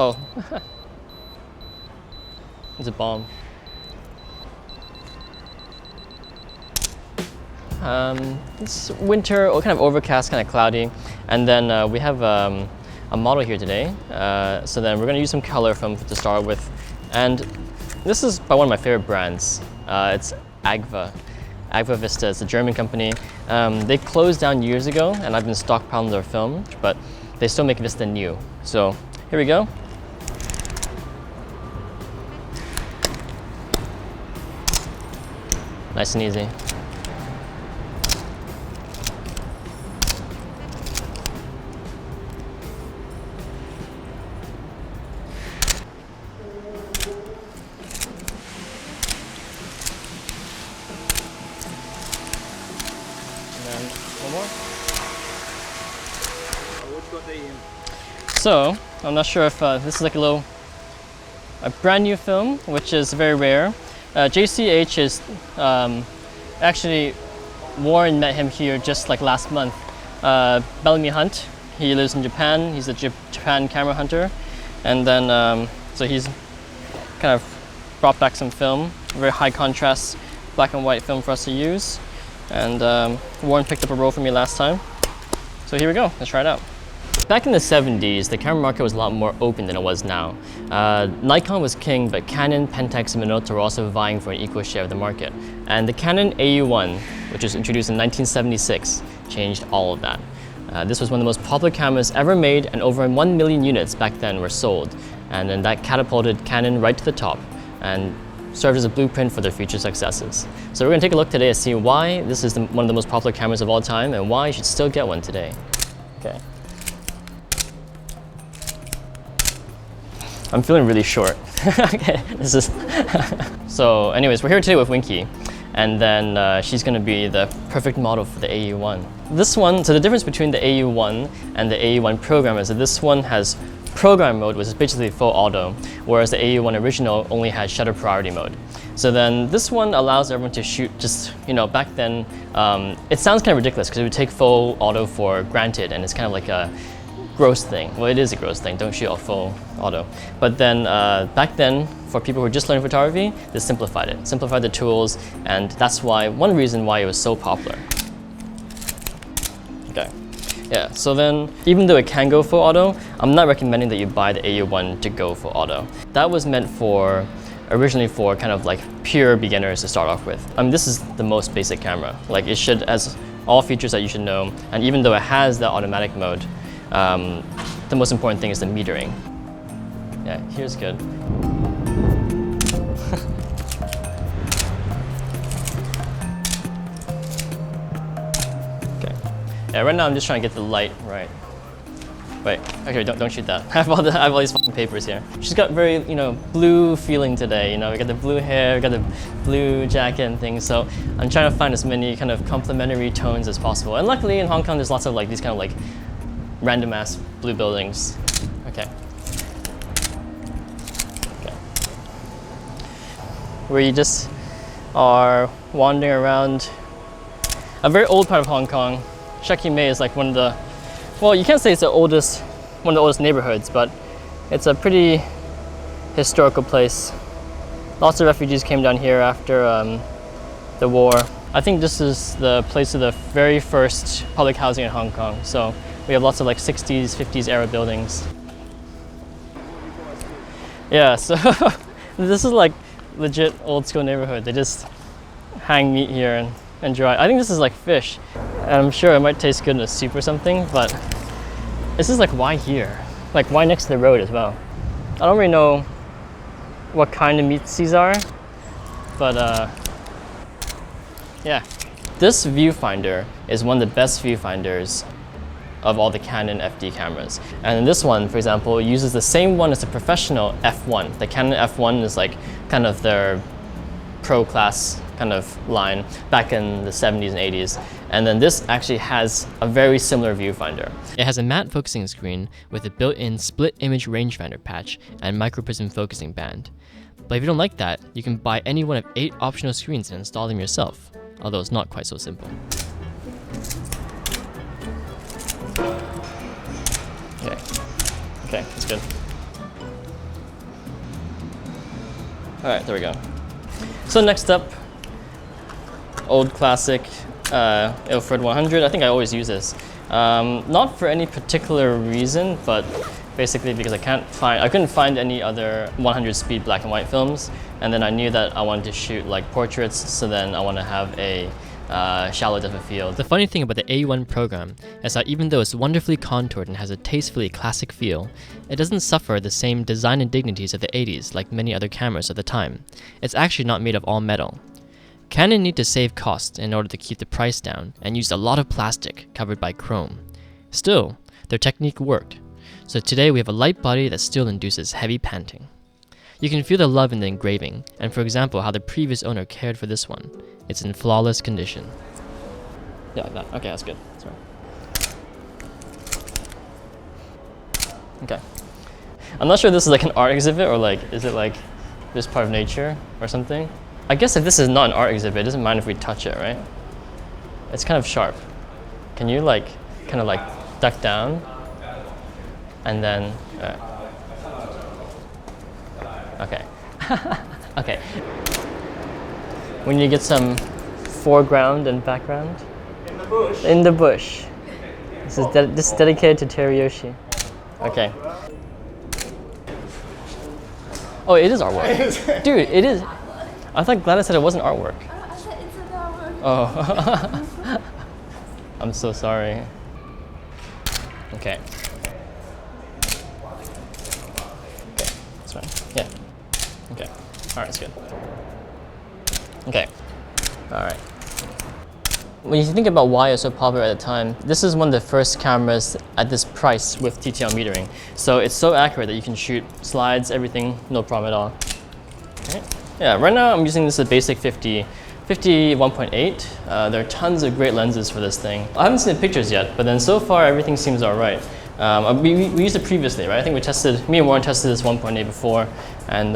Oh. It's a bomb. It's winter, kind of overcast, kind of cloudy. And then we have a model here today. So then we're going to use some color to start with. And this is by one of my favorite brands. It's Agva. Agva Vista. It's a German company. They closed down years ago, and I've been stockpiling their film, but they still make Vista new. So here we go. Nice and easy. One more. So, I'm not sure if this is like a brand new film, which is very rare. JCH is actually, Warren met him here just like last month. Bellamy Hunt, he lives in Japan. He's a Japan camera hunter. And then, so he's kind of brought back some film, very high contrast black and white film for us to use. And Warren picked up a roll for me last time. So here we go, let's try it out. Back in the 70s, the camera market was a lot more open than it was now. Nikon was king, but Canon, Pentax, and Minolta were also vying for an equal share of the market. And the Canon AE-1, which was introduced in 1976, changed all of that. This was one of the most popular cameras ever made, and over 1 million units back then were sold. And then that catapulted Canon right to the top and served as a blueprint for their future successes. So we're going to take a look today to see why this is one of the most popular cameras of all time and why you should still get one today. Okay. I'm feeling really short. Okay, this is so anyways, we're here today with Winky, and then she's going to be the perfect model for the AE-1. This one, so the difference between the AE-1 and the AE-1 program is that this one has program mode, which is basically full auto, whereas the AE-1 original only had shutter priority mode. So then this one allows everyone to shoot just, back then, it sounds kind of ridiculous because it would take full auto for granted, and it's kind of like a gross thing. Well, it is a gross thing, don't shoot all full auto. But then back then, for people who were just learning photography, this simplified it, simplified the tools, and that's one reason why it was so popular. Okay. Yeah, so then, even though it can go full auto, I'm not recommending that you buy the AE-1 to go full auto. That was meant originally for kind of like pure beginners to start off with. I mean, this is the most basic camera. Like, it has all features that you should know, and even though it has the automatic mode, the most important thing is the metering. Yeah, here's good. Okay. Yeah, right now I'm just trying to get the light right. Wait, okay, don't shoot that. I have all these fucking papers here. She's got very, blue feeling today. We got the blue hair, we got the blue jacket and things. So I'm trying to find as many kind of complementary tones as possible. And luckily in Hong Kong, there's lots of these kind of random ass blue buildings. Okay. Okay. Where you just are wandering around a very old part of Hong Kong. Shek Kee Mei is like one of the, well, you can't say it's one of the oldest neighborhoods, but it's a pretty historical place. Lots of refugees came down here after the war. I think this is the place of the very first public housing in Hong Kong. So we have lots of 60s, 50s era buildings. Yeah, so this is legit old school neighborhood. They just hang meat here and dry. I think this is fish. And I'm sure it might taste good in a soup or something, but this is why here? Why next to the road as well? I don't really know what kind of meats these are, but yeah. This viewfinder is one of the best viewfinders of all the Canon FD cameras. And this one, for example, uses the same one as the professional F1. The Canon F1 is kind of their pro class kind of line back in the 70s and 80s. And then this actually has a very similar viewfinder. It has a matte focusing screen with a built-in split image rangefinder patch and microprism focusing band. But if you don't like that, you can buy any one of 8 optional screens and install them yourself, although it's not quite so simple. Okay, that's good. right, there we go. So next up, old classic Ilford 100. I think I always use this. Not for any particular reason, but basically because I couldn't find any other 100 speed black and white films, and then I knew that I wanted to shoot like portraits, so then I want to have a shallow depth of field. The funny thing about the AE-1 program is that even though it's wonderfully contoured and has a tastefully classic feel, it doesn't suffer the same design indignities of the 80s like many other cameras of the time. It's actually not made of all metal. Canon need to save costs in order to keep the price down and used a lot of plastic covered by chrome. Still, their technique worked. So today we have a light body that still induces heavy panting. You can feel the love in the engraving, and for example how the previous owner cared for this one. It's in flawless condition. Yeah, like that. Okay, that's good. Sorry. Okay. I'm not sure if this is like an art exhibit or like, is it like just part of nature or something? I guess if this is not an art exhibit, it doesn't mind if we touch it, right? It's kind of sharp. Can you like, kind of like duck down? And then, okay. Okay. When you get some foreground and background? In the bush. In the bush. This is dedicated to Teriyoshi. Okay. Oh, it is artwork. Dude, it is. I thought Gladys said it wasn't artwork. I said it's an artwork. Oh. I'm so sorry. Okay. Okay, that's fine. Yeah. Okay. All right, that's good. Okay. All right. When you think about why it's so popular at the time, this is one of the first cameras at this price with Ttl metering. So it's so accurate that you can shoot slides, everything, no problem at all. Okay. Yeah, right now I'm using this as basic 50 1.8. There are tons of great lenses for this thing. I haven't seen the pictures yet, but then so far everything seems all right. We used it previously, right? I think me and Warren tested this 1.8 before, and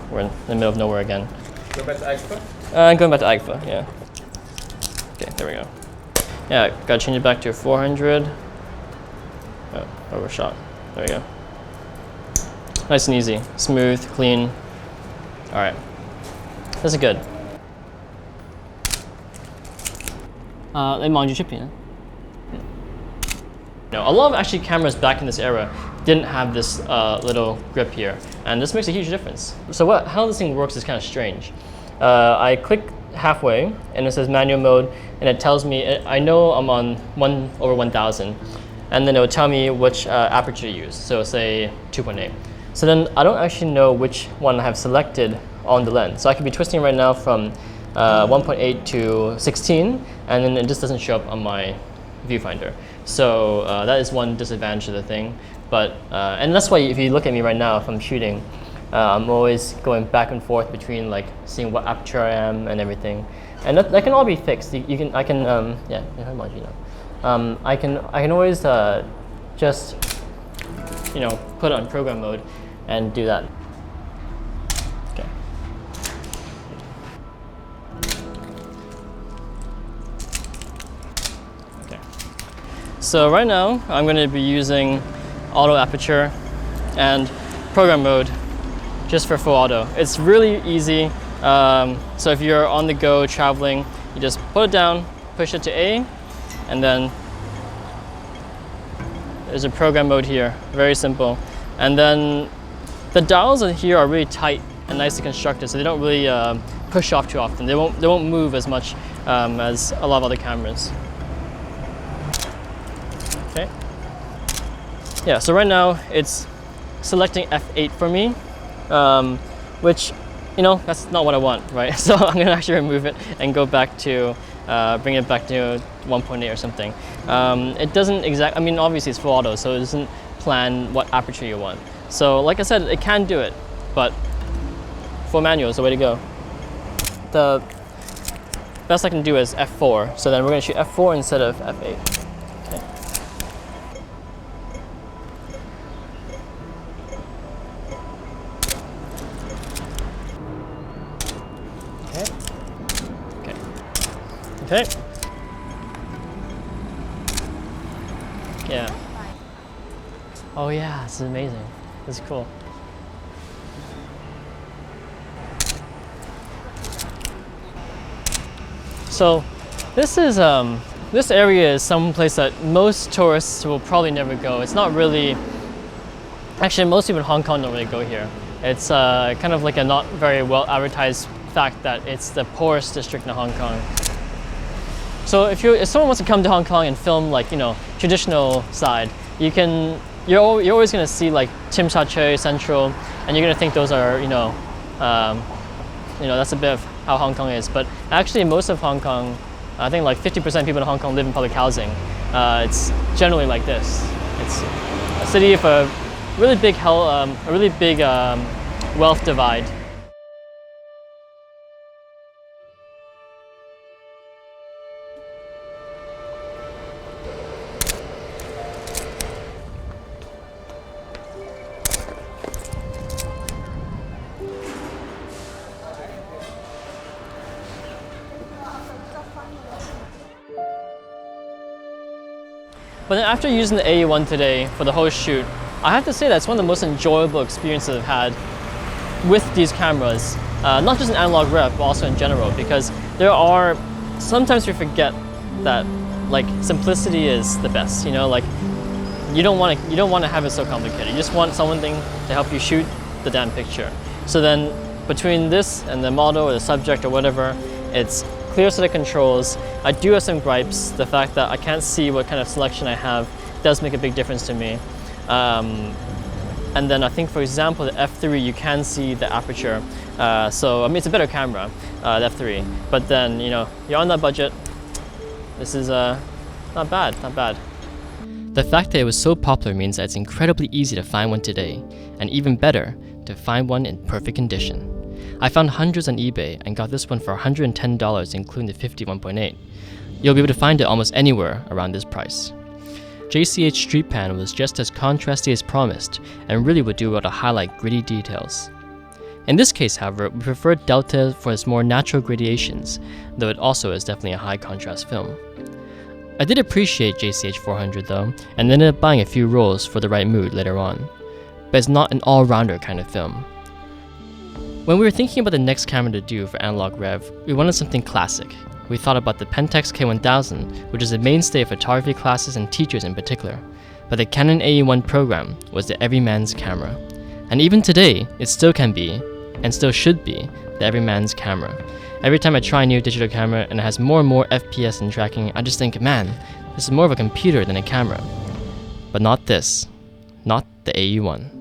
we're in the middle of nowhere again. Go back to Agfa? Going back to Agfa, yeah. Okay, there we go. Yeah, gotta change it back to 400. Oh, overshot. There we go. Nice and easy, smooth, clean. All right, this is good. 你望住出邊啊? No, a lot of actually cameras back in this era didn't have this little grip here, and this makes a huge difference. So how this thing works is kind of strange. I click halfway, and it says manual mode, and it tells me, I know I'm on 1/1000, and then it will tell me which aperture to use, so say 2.8. So then I don't actually know which one I have selected on the lens. So I could be twisting right now from 1.8 to 16, and then it just doesn't show up on my viewfinder. So that is one disadvantage of the thing. But and that's why if you look at me right now, if I'm shooting, I'm always going back and forth between like seeing what aperture I am and everything, and that can all be fixed. I can always just put it on program mode and do that. Okay. Okay. So right now I'm going to be using auto aperture and program mode just for full auto. It's really easy. So if you're on the go traveling, you just put it down, push it to A, and then there's a program mode here. Very simple. And then the dials in here are really tight and nicely constructed, so they don't really push off too often. They won't move as much as a lot of other cameras. Okay. Yeah. So right now it's selecting f8 for me, which that's not what I want, right? So I'm gonna actually remove it and go back to bring it back to 1.8 or something. It doesn't obviously it's full auto, so it doesn't plan what aperture you want. So like I said, it can do it, but full manual is the way to go. The best I can do is f4, so then we're gonna shoot f4 instead of f8. Okay. Okay. Okay. Yeah. Oh yeah, this is amazing. This is cool. So this is this area is some place that most tourists will probably never go. It's not really, actually most people in Hong Kong don't really go here. It's kind of like a not very well advertised fact that it's the poorest district in Hong Kong. So if someone wants to come to Hong Kong and film, like, you know, traditional side, you're always going to see like Tsim Sha Tsui Central, and you're going to think those are, that's a bit of how Hong Kong is. But actually most of Hong Kong, I think like 50% of people in Hong Kong live in public housing. It's generally like this. It's a city with a really big wealth divide. But then after using the AE-1 today for the whole shoot, I have to say that's one of the most enjoyable experiences I've had with these cameras. Not just in AnalogRev, but also in general, because sometimes we forget that like simplicity is the best, you know, like you don't want to have it so complicated. You just want something to help you shoot the damn picture. So then between this and the model or the subject or whatever, it's clear set of controls. I do have some gripes. The fact that I can't see what kind of selection I have does make a big difference to me. And then I think, for example, the F3, you can see the aperture. So I mean, it's a better camera, the F3. But then, you know, you're on that budget. This is not bad, not bad. The fact that it was so popular means that it's incredibly easy to find one today, and even better, to find one in perfect condition. I found hundreds on eBay and got this one for $110, including the 51.8. You'll be able to find it almost anywhere around this price. JCH Street Pan was just as contrasty as promised, and really would do well to highlight gritty details. In this case, however, we prefer Delta for its more natural gradations, though it also is definitely a high contrast film. I did appreciate JCH 400 though, and ended up buying a few rolls for the right mood later on. But it's not an all-rounder kind of film. When we were thinking about the next camera to do for AnalogRev, we wanted something classic. We thought about the Pentax K1000, which is a mainstay of photography classes and teachers in particular. But the Canon AE-1 program was the everyman's camera. And even today, it still can be, and still should be, the everyman's camera. Every time I try a new digital camera and it has more and more FPS and tracking, I just think, man, this is more of a computer than a camera. But not this. Not the AE-1.